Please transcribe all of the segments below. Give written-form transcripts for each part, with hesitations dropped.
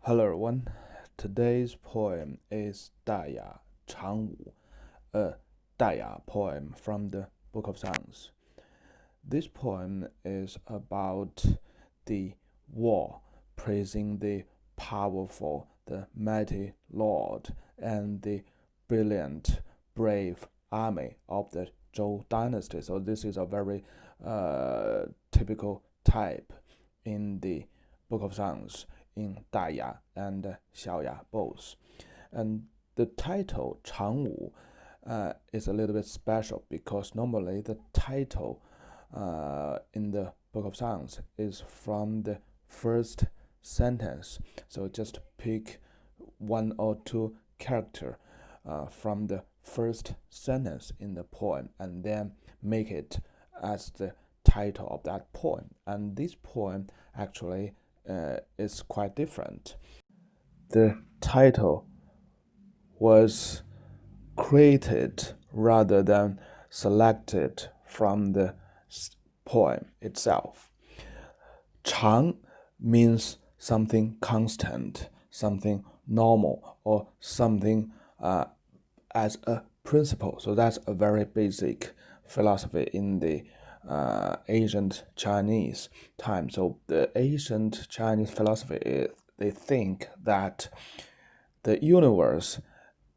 Hello everyone. Today's poem is Daya, Changwu, a Daya poem from the Book of Songs. This poem is about the war, praising the powerful, the mighty Lord, and the brilliant, brave army of the Zhou dynasty. So this is a very typical type in the Book of Songs in Daya and Xiaoya both. And the title Changwu is a little bit special because normally the title in the Book of Songs is from the first sentence. So just pick one or two character from the first sentence in the poem and then make it as the title of that poem. And this poem actually is quite different. The title was created rather than selected from the poem itself. Chang means something constant, something normal, or something as a principle. So that's a very basic philosophy in the ancient Chinese time. So the ancient Chinese philosophy is they think that the universe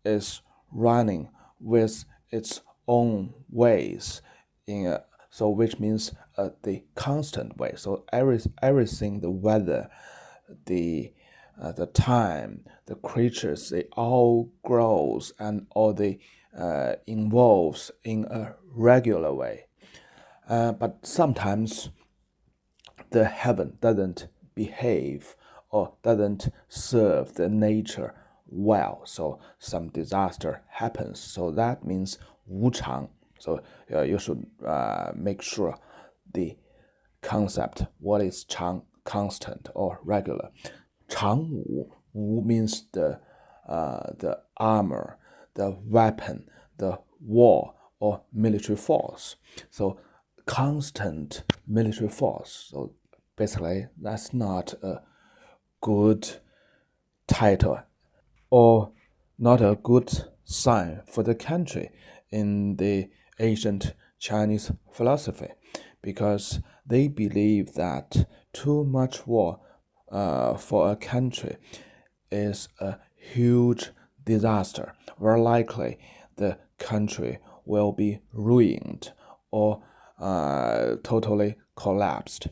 is running with its own ways so which means the constant way. So everything, the weather, the time, the creatures, they all grows and all they involves in a regular way. But sometimes the heaven doesn't behave or doesn't serve the nature well, so some disaster happens. So that means 无常. So you should make sure the concept, what is 常, constant or regular. 常武, wu means the armor, the weapon, the war or military force. So constant military force. So basically, that's not a good title or not a good sign for the country in the ancient Chinese philosophy, because they believe that too much war for a country is a huge disaster. Very likely the country will be ruined or totally collapsed.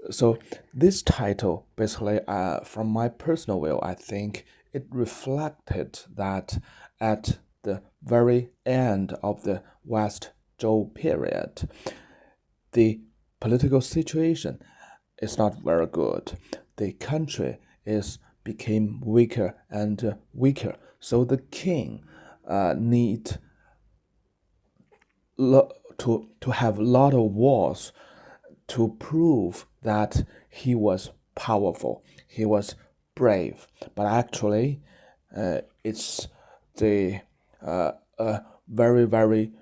So this title, basically, from my personal view, I think it reflected that at the very end of the West Zhou period, the political situation is not very good. The country became weaker and weaker. So the king need to have a lot of wars to prove that he was powerful, he was brave. But actually, it's the very, very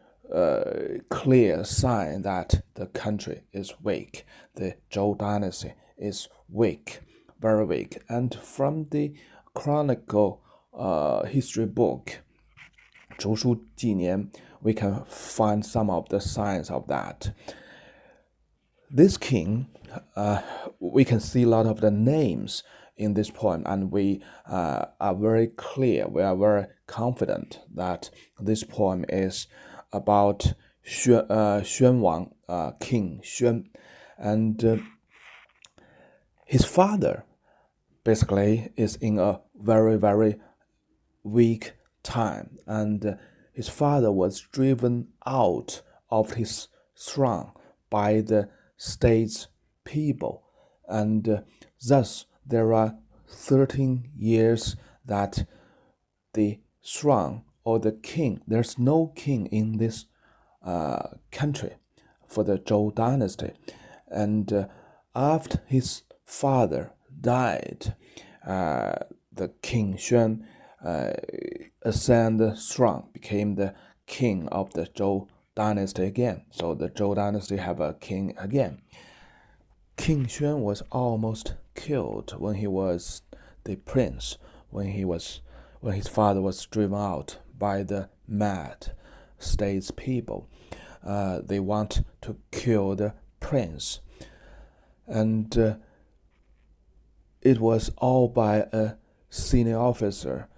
clear sign that the country is weak. The Zhou dynasty is weak, very weak. And from the chronicle history book, 竹书纪年, we can find some of the signs of that. This king, we can see a lot of the names in this poem, and we are very clear, we are very confident that this poem is about Xuan Wang, King Xuan, and his father basically is in a very, very weak time, and his father was driven out of his throne by the state's people, and thus there are 13 years that the throne or the king, there's no king in this country for the Zhou dynasty. And after his father died, the King Xuan ascended the throne, became the king of the Zhou dynasty again. So the Zhou dynasty have a king again. King Xuan was almost killed when he was the prince when his father was driven out by the mad state's people. They want to kill the prince, and it was all by a senior officer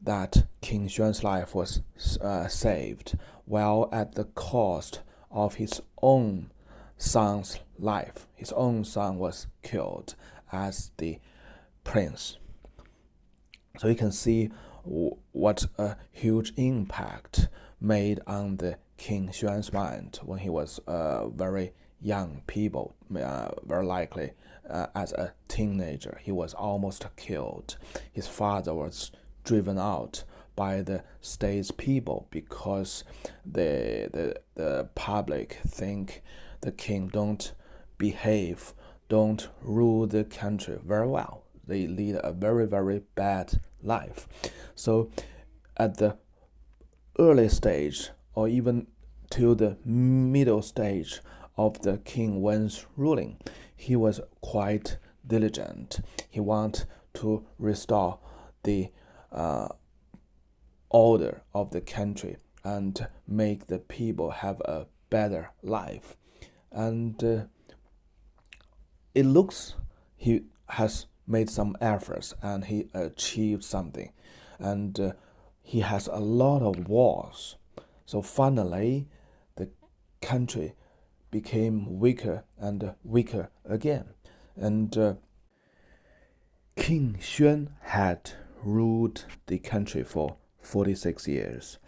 that King Xuan's life was saved, while at the cost of his own son's life. His own son was killed as the prince. So you can see what a huge impact made on the King Xuan's mind when he was very young people, very likely as a teenager. He was almost killed. His father was driven out by the state's people because the public think the king don't behave, don't rule the country very well. They lead a very, very bad life. So at the early stage, or even till the middle stage of the King Wen's ruling, he was quite diligent. He wanted to restore the order of the country and make the people have a better life. And it looks he has made some efforts and he achieved something. And he has a lot of wars. So finally, the country became weaker and weaker again. And King Xuan had ruled the country for 46 years.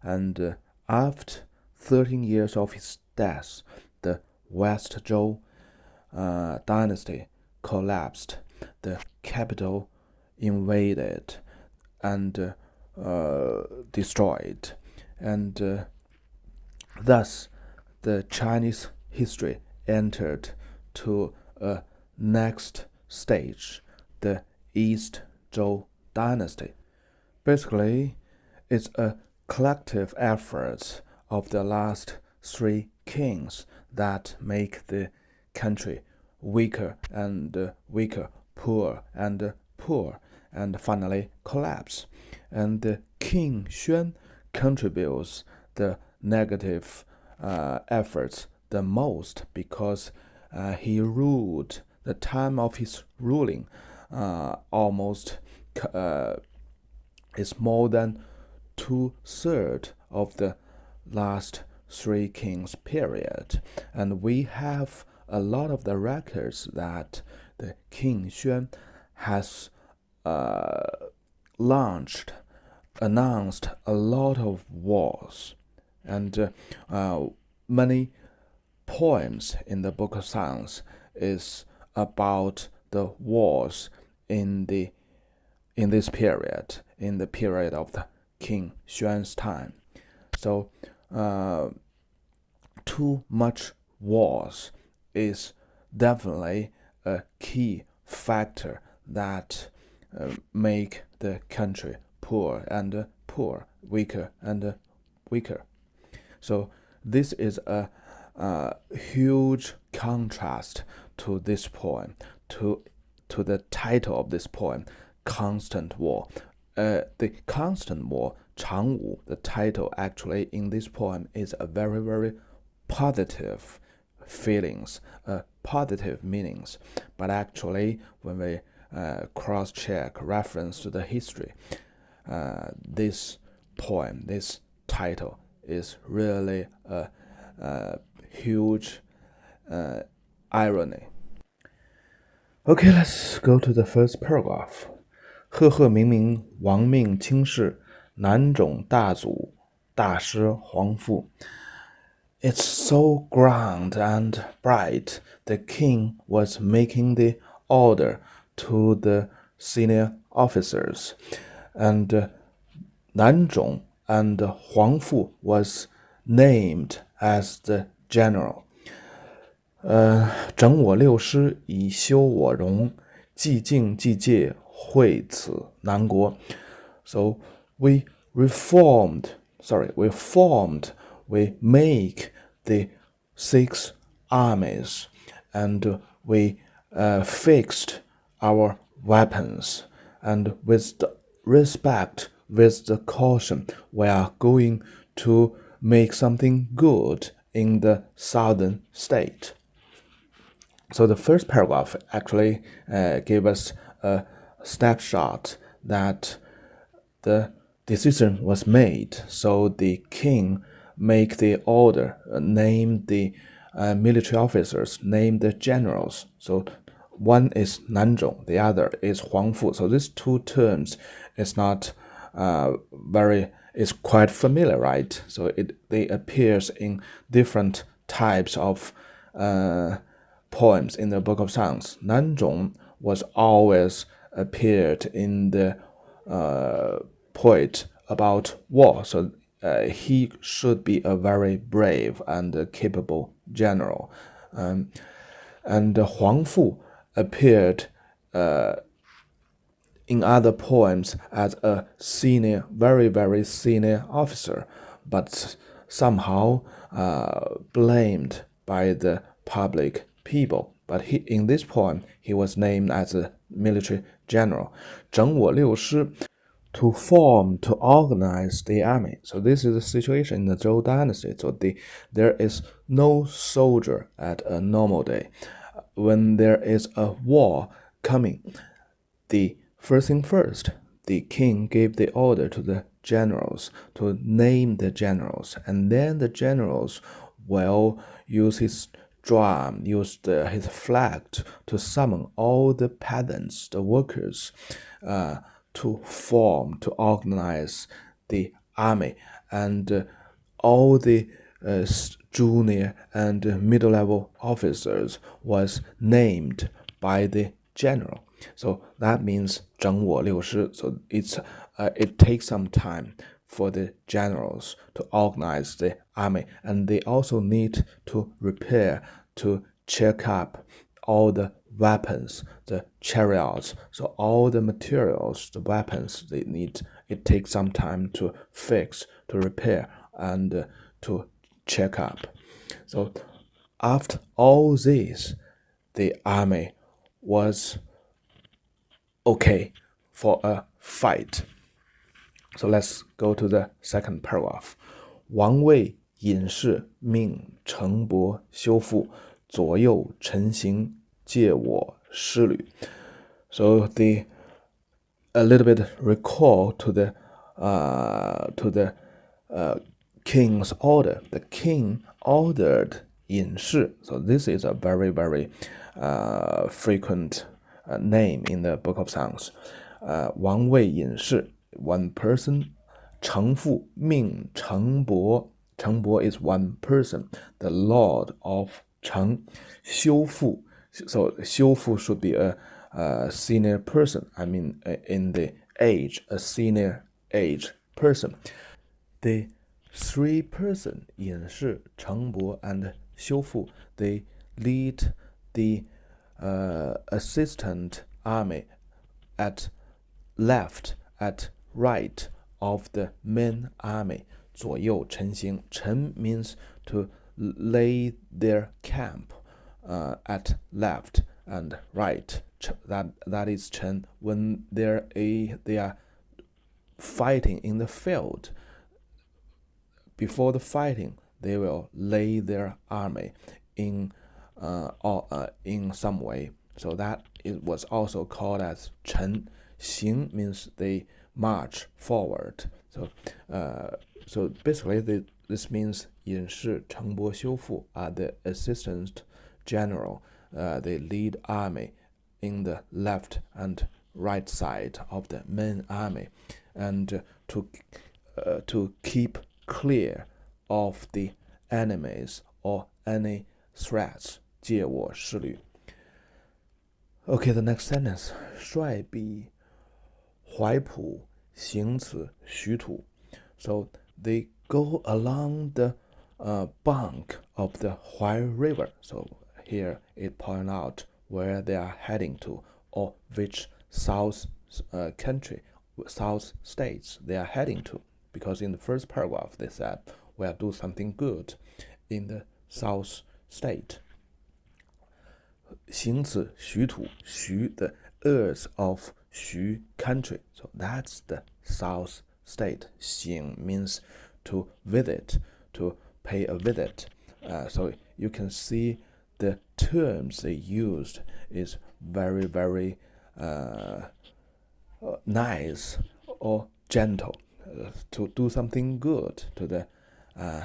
And after 13 years of his death, the West Zhou dynasty collapsed. The capital invaded and destroyed. And thus, the Chinese history entered to a next stage, the East Zhou dynasty. Basically, it's a collective effort of the last three kings that make the country weaker and weaker, poor and poor, and finally collapse. And King Xuan contributes the negative efforts the most because he ruled, the time of his ruling almost is more than 2/3 of the last three kings period. And we have a lot of the records that the King Xuan has announced a lot of wars, and many poems in the Book of Songs is about the wars in this period, in the period of the King Xuan's time. So too much wars is definitely a key factor that make the country poor and poor, weaker and weaker. So this is a huge contrast to this poem, to the title of this poem, Constant War. The Constant War, 长武, the title actually in this poem is a very, very positive feelings, positive meanings. But actually, when we cross-check reference to the history, this poem, this title is really a huge irony. Okay, let's go to the first paragraph. 赫赫明明，王命卿士，南种大祖，大师皇父。It's so grand and bright. The king was making the order to the senior officers, and Nanzhong and Huang Fu was named as the general. 整我六师以修我容，既敬既戒，惠此南国。So we make the 6 armies, and we fixed our weapons, and with the respect, with the caution, we are going to make something good in the southern state. So the first paragraph actually gave us a snapshot that the decision was made. So the king make the order, name the military officers, name the generals. So one is Nanzhong, the other is Huangfu. So these two terms is not is quite familiar, right? So they appears in different types of poems in the Book of Songs. Nanzhong was always appeared in the poet about war, so he should be a very brave and capable general. And Huang Fu appeared in other poems as a senior, very, very senior officer, but somehow blamed by the public people. But in this poem, he was named as a military general. 整我六师 to form, to organize the army. So this is the situation in the Zhou dynasty. So there is no soldier at a normal day. When there is a war coming, the first thing first, the king gave the order to the generals to name the generals, and then the generals will use his drum, use his flag to summon all the peasants, the workers, to form, to organize the army, and all the junior and middle-level officers was named by the general. So that means 整我六师. So it takes some time for the generals to organize the army, and they also need to repair, to check up all the weapons, the chariots. So all the materials, the weapons they need, it takes some time to fix, to repair, and to check up. So after all this, the army was okay for a fight. So let's go to the second paragraph. 王位隐士命程伯修复，左右陈行借我师旅. So a little bit recall to the king's order. The king ordered 隐士. So this is a very, very frequent name in the Book of Songs. 王位隐士, one person. 程父命程伯. 程伯 is one person, the lord of Cheng. 修复, so 修复 should be a senior person. I mean, in the age, a senior age person. The three person, 隐士, 程伯, and 修复, they lead the assistant army at left, at right of the main army. 左右陈行. 陈 means to lay their camp at left and right. That is 陈. When they are fighting in the field, before the fighting, they will lay their army in some way. So that it was also called as 陈. 行 means they march forward. So basically this means 隐士程伯修复 are the assistant general. They lead army in the left and right side of the main army, and to keep clear of the enemies or any threats. 借我师旅. Okay, the next sentence. 率比淮浦行此徐土. So they go along the bank of the Huai River. So here it points out where they are heading to, or which south states they are heading to. Because in the first paragraph they said we'll do something good in the south state. 行此徐土. Xu, the earth of Xu country. So that's the south state. Xing means to visit, to pay a visit. So you can see the terms they used is very, very nice or gentle, to do something good to the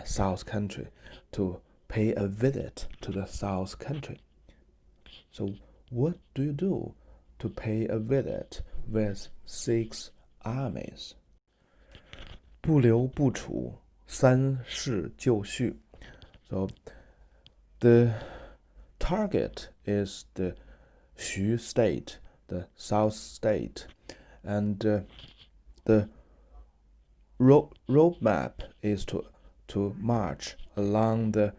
south country, to pay a visit to the south country. So what do you do to pay a visit with 6 armies? 不留不处，三世就绪. So the target is the Xu state, the south state, and the roadmap is to march along the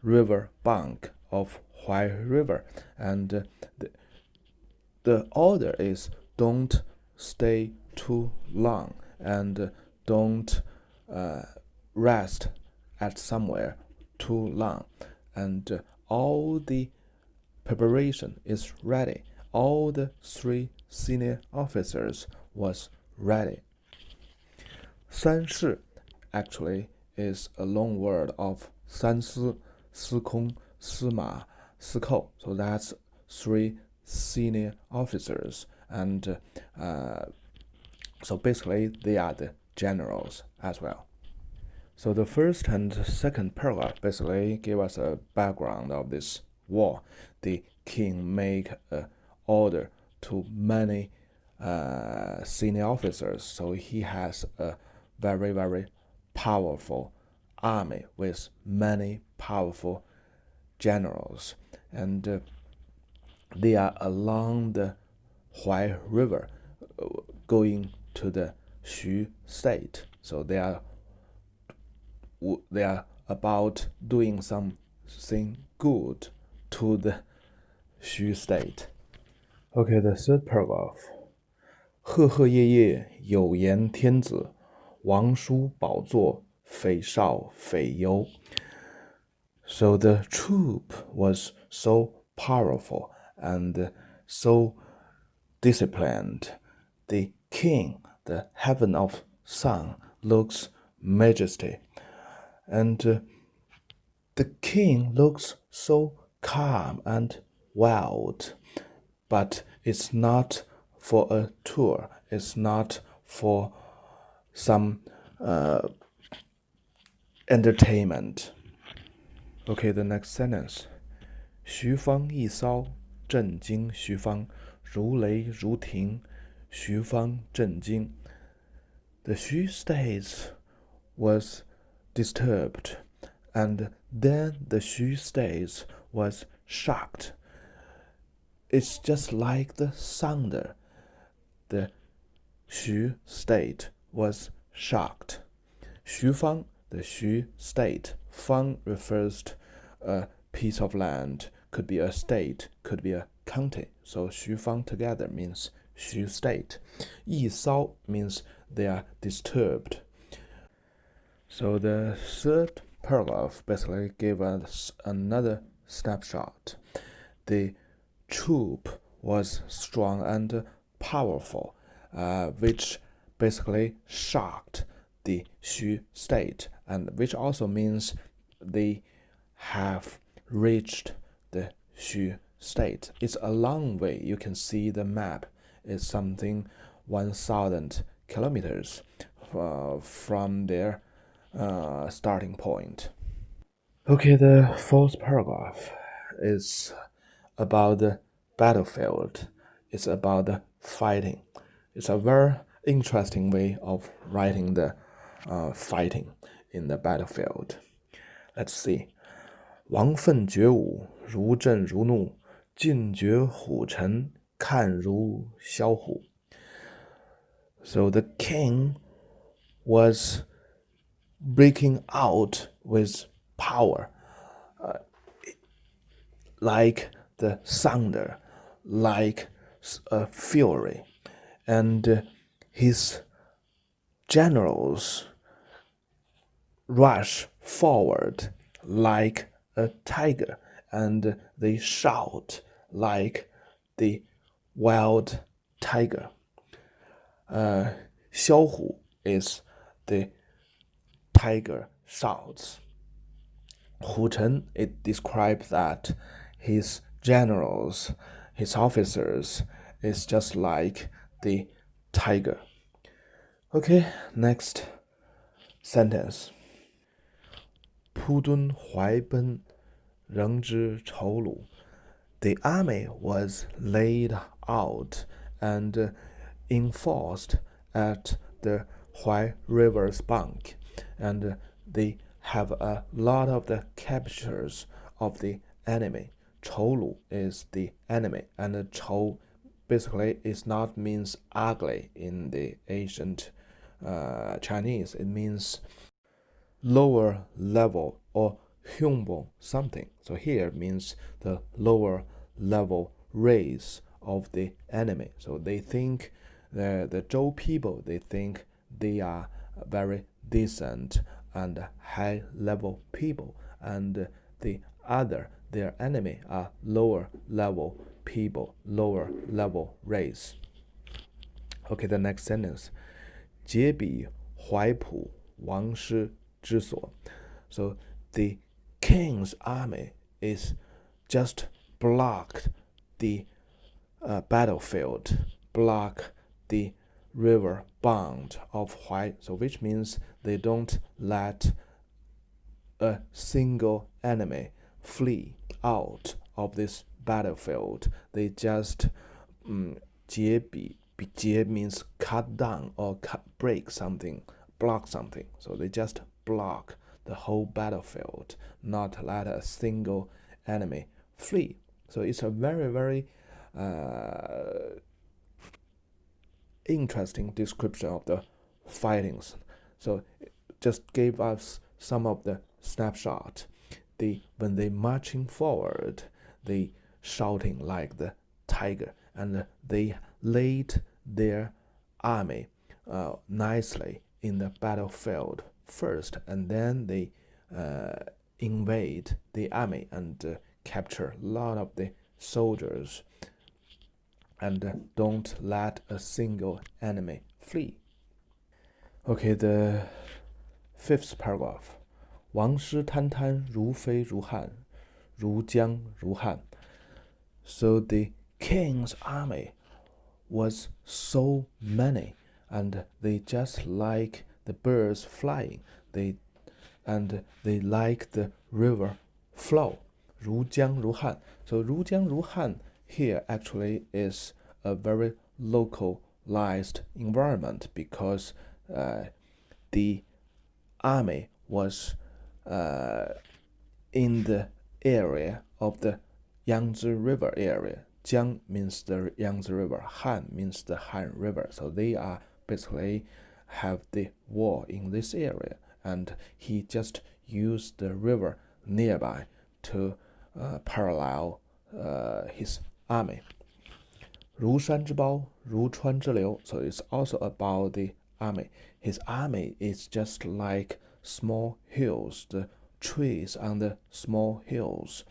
river bank of Huai River, and the order is don't stay too long and don't rest at somewhere too long, and all the preparation is ready. All the 3 senior officers was ready. 三世 actually is a long word of 三司, 司空, 司马, 司寇. So that's 3 senior officers, and so basically they are the generals as well. So the first and second paragraph basically give us a background of this war. The king make an order to many senior officers, so he has a very, very powerful army with many powerful generals, and they are along the Huai River going to the Xu state. So they are about doing something good to the Xu state. Okay, the third paragraph. 赫赫夜夜有言天子，王叔宝座匪少匪忧. So the troop was so powerful and so disciplined. The king, the heaven of sun, looks majesty, and the king looks so calm and wild, but it's not for a tour, it's not for some entertainment. Okay, the next sentence. 徐方一骚，震惊徐方，如雷如霆，徐方震惊. The Xu state was disturbed, and then the Xu state was shocked. It's just like the thunder. The Xu state was shocked. Xu Fang, the Xu state. Fang refers to a piece of land, could be a state, could be a county. So Xu Fang together means Xu state. Yi Sao means they are disturbed. So the third paragraph basically gave us another snapshot. The troop was strong and powerful, which basically shocked the Xu state, and which also means they have reached the Xu state. It's a long way. You can see the map is something 1,000 kilometers from their starting point. Okay, the fourth paragraph is about the battlefield. It's about the fighting. It's a very interesting way of writing the fighting in the battlefield. Let's see. 王奋觉武，如震如怒，尽觉虎臣，看如枭虎. So the king was breaking out with power, like the thunder, like a fury, and his generals rush forward like a tiger, and they shout like the wild tiger. Xiaohu is the tiger shouts. Hu Chen, it describes that his generals, his officers, is just like the tiger. Okay, next sentence. 扑敦怀奔，仍之仇虏. The army was laid out and enforced at the Huai River's bank, and they have a lot of the captures of the enemy. 仇虏 is the enemy, and 仇 basically is not means ugly in the ancient Chinese. It means lower level or humble something. So here means the lower level race of the enemy. So they think the Zhou people, they think they are very decent and high level people, and the other, their enemy, are lower level people, lower level race. Okay, the next sentence. 皆比怀朴王师之所. So the king's army is just blocked the battlefield, block the river bound of Huai. So which means they don't let a single enemy flee out of this battlefield. They just 截比 截 means cut down or break something, block something. So they just block the whole battlefield, not let a single enemy flee. So it's a very, very interesting description of the fightings. So it just gave us some of the snapshot. When they marching forward, they shouting like the tiger, and they laid their army nicely in the battlefield first, and then they invade the army and capture a lot of the soldiers, and don't let a single enemy flee. Okay, the fifth paragraph. 王师滩滩如飞如汉，如江如汉. So the king's army was so many, and they just like the birds flying. They like the river flow. 如江如汉. So 如江如汉 here actually is a very localized environment, because the army was in the area of the Yangtze River area. Jiang means the Yangtze River, Han means the Han River. So they are basically have the war in this area, and he just used the river nearby to parallel his army. 如山之包，如川之流. So it's also about the army. His army is just like small hills, the trees on the small hills,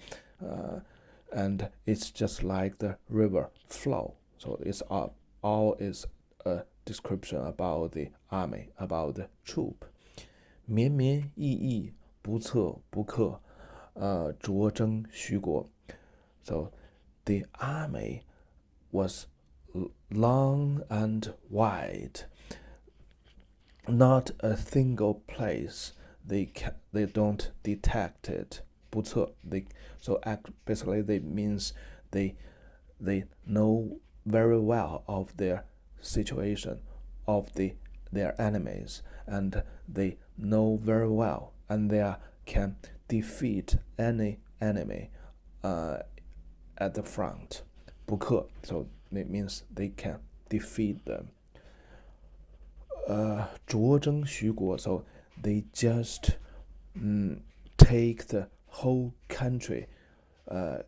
and it's just like the river flow. So it's all is a description about the army, about the troop. 绵绵奕奕，不测不克，卓征虚国. So the army was long and wide. Not a single place they don't detect it. 不测 basically they means they know very well of their situation, of their enemies, and they know very well, and they can defeat any enemy at the front. 不克 so it means they can defeat them. 卓征徐国 so they just take the whole country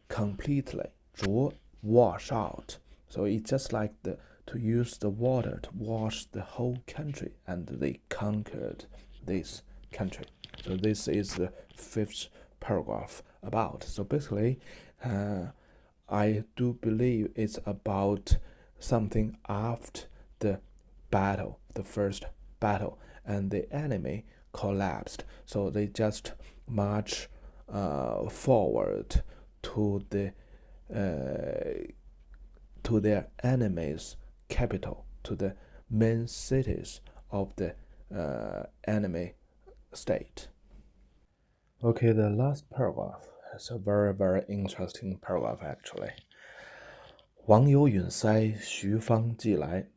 completely. 浊 wash out. So it's just like to use the water to wash the whole country, and they conquered this country. So this is the fifth paragraph about. So basically, I do believe it's about something after the battle, the first battle, and the enemy collapsed. So they just march forward to their enemy's capital, to the main cities of the enemy state. Okay, the last paragraph is a very, very interesting paragraph actually. 王有允塞，徐方既来.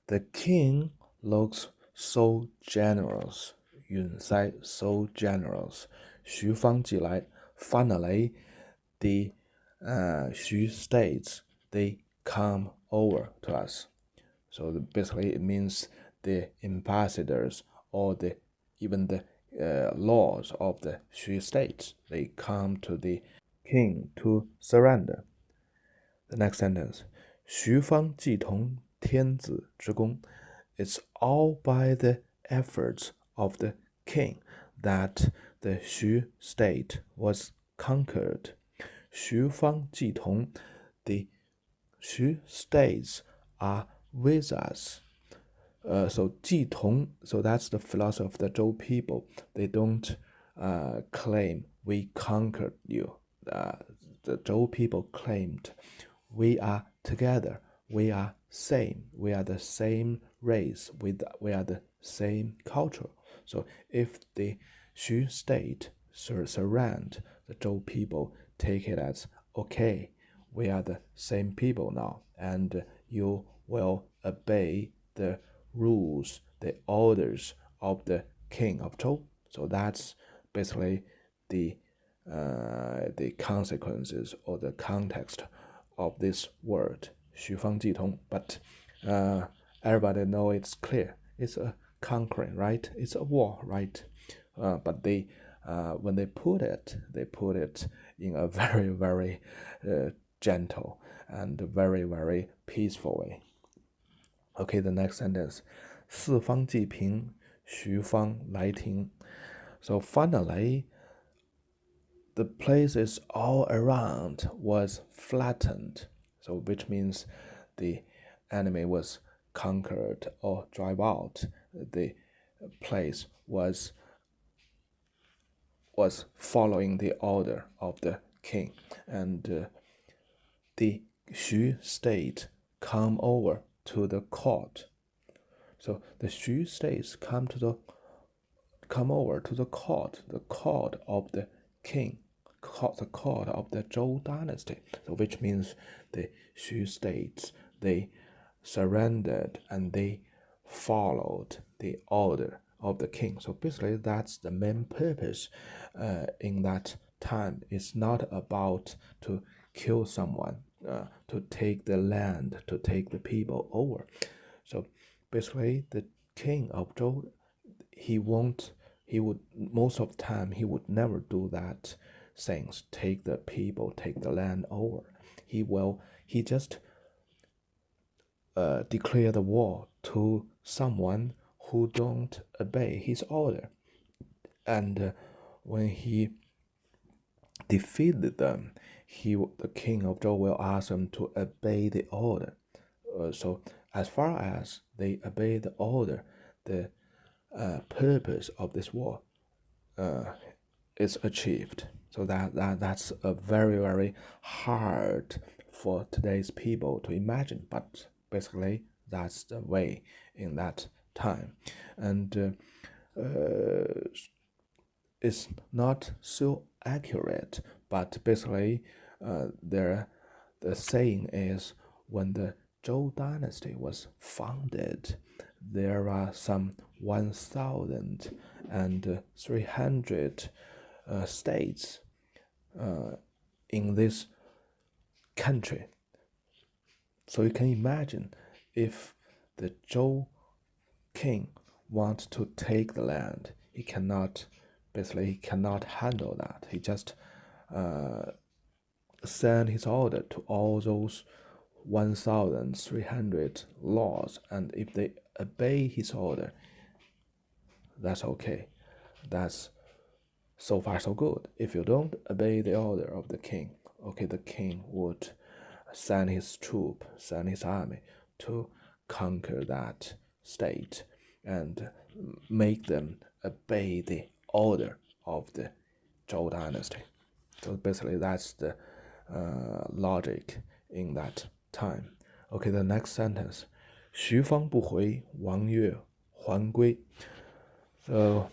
The king looks so generous. 允塞 so generous. 徐方既来. Finally, the Xu states, they come over to us. So basically it means the ambassadors or even the lords of the Xu states, they come to the king to surrender. The next sentence, 徐方既同天子之功. It's all by the efforts of the king that the Xu state was conquered. 徐方既同, the Xu states are with us. So 既同, so that's the philosophy of the Zhou people. They don't claim we conquered you. The Zhou people claimed we are together, we are same, we are the same race, we are the same culture. So if the Xu state surrender, the Zhou people take it as okay, we are the same people now, and you will obey the rules, the orders of the king of Zhou. So that's basically the consequences or the context of this word 徐方既同. But everybody know it's clear. It's a conquering, right? It's a war, right? But they when they put it in a very, very gentle and very, very peaceful way. Okay, the next sentence. 四方既平，徐方来停. So finally, the places all around was flattened. So which means the enemy was conquered or drive out. The place was following the order of the king, and the Xu state come over to the court. So the Xu states come over to the court of the king, the court of the Zhou dynasty. So which means the Xu states, they surrendered and they followed the order of the king. So basically that's the main purpose in that time. It's not about to kill someone, to take the land, to take the people over. So basically the king of Zhou, he would most of the time he would never do that things, take the people, take the land over. He just declare the war to someone who don't obey his order, and when he defeated them, the king of Zhou will ask them to obey the order. So as far as they obey the order, the purpose of this war is achieved. So that's a very, very hard for today's people to imagine, but basically that's the way in that time. And it's not so accurate, but basically the saying is, when the Zhou dynasty was founded, there are some 1,300 states in this country. So you can imagine, if the Zhou king wants to take the land, he cannot handle that. He just send his order to all those 1,300 laws, and if they obey his order, that's okay. That's so far so good. If you don't obey the order of the king, okay, the king would send his troop, send his army to conquer that state and make them obey the order of the Zhou dynasty. So basically, that's the logic in that time. Okay, the next sentence. 徐方不回，王悦还归. So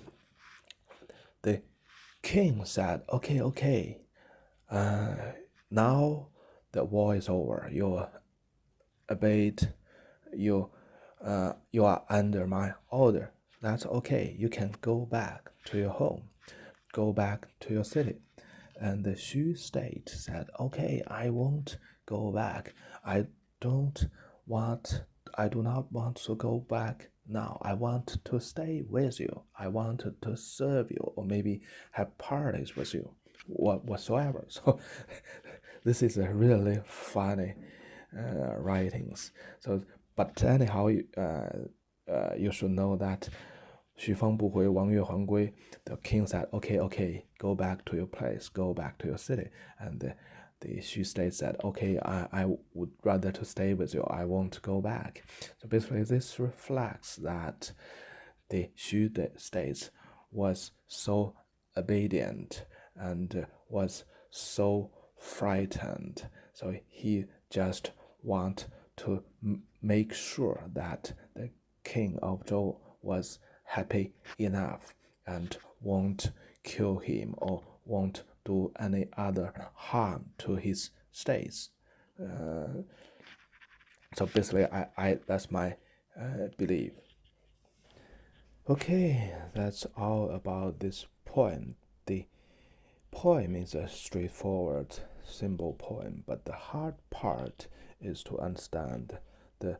the king said, okay, now the war is over. You obeyed, you are under my order. That's okay. You can go back to your home, go back to your city. And the Xu state said, okay, I won't go back. I do not want to go back now. I want to stay with you. I want to serve you, or maybe have parties with you, whatsoever. So this is a really funny writings. So, but anyhow, you should know that 徐方不回，王悦还归. The king said, okay, go back to your place, go back to your city. And the Xu state said, okay, I would rather to stay with you. I won't go back. So basically, this reflects that the Xu state was so obedient and was so frightened. So he just want to make sure that the king of Zhou was happy enough and won't kill him or won't do any other harm to his states. So basically, I that's my belief. Okay, that's all about this poem. The poem is a straightforward, simple poem, but the hard part is to understand the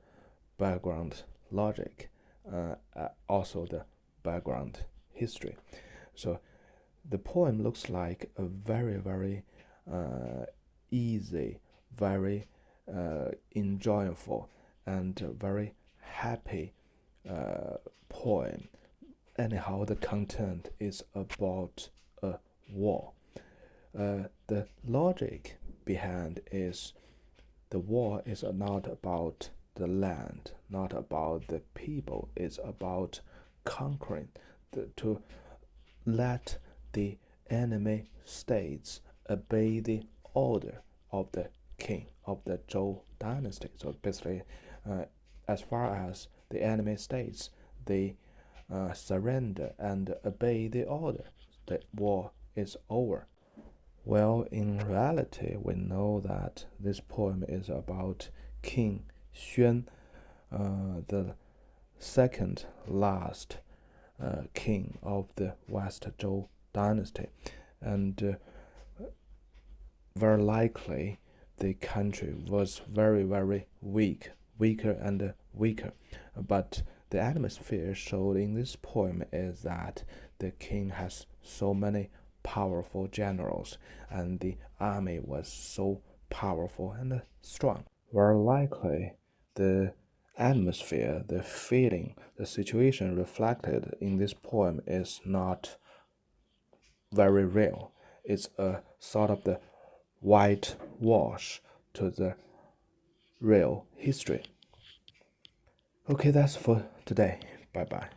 background logic, also the background history. So the poem looks like a very easy, very enjoyable, and very happy poem. Anyhow, the content is about a war. The logic behind is the war is not about the land, not about the people. It's about conquering, to let the enemy states obey the order of the king of the Zhou dynasty. So basically, as far as the enemy states, they surrender and obey the order, the war is over. Well, in reality, we know that this poem is about King Xuan, the second last king of the West Zhou dynasty, and very likely the country was very weak, weaker and weaker. But the atmosphere showed in this poem is that the king has so many powerful generals, and the army was so powerful and strong. Very likely, the atmosphere, the feeling, the situation reflected in this poem is not very real. It's a sort of the whitewash to the real history. Okay, that's for today. Bye bye.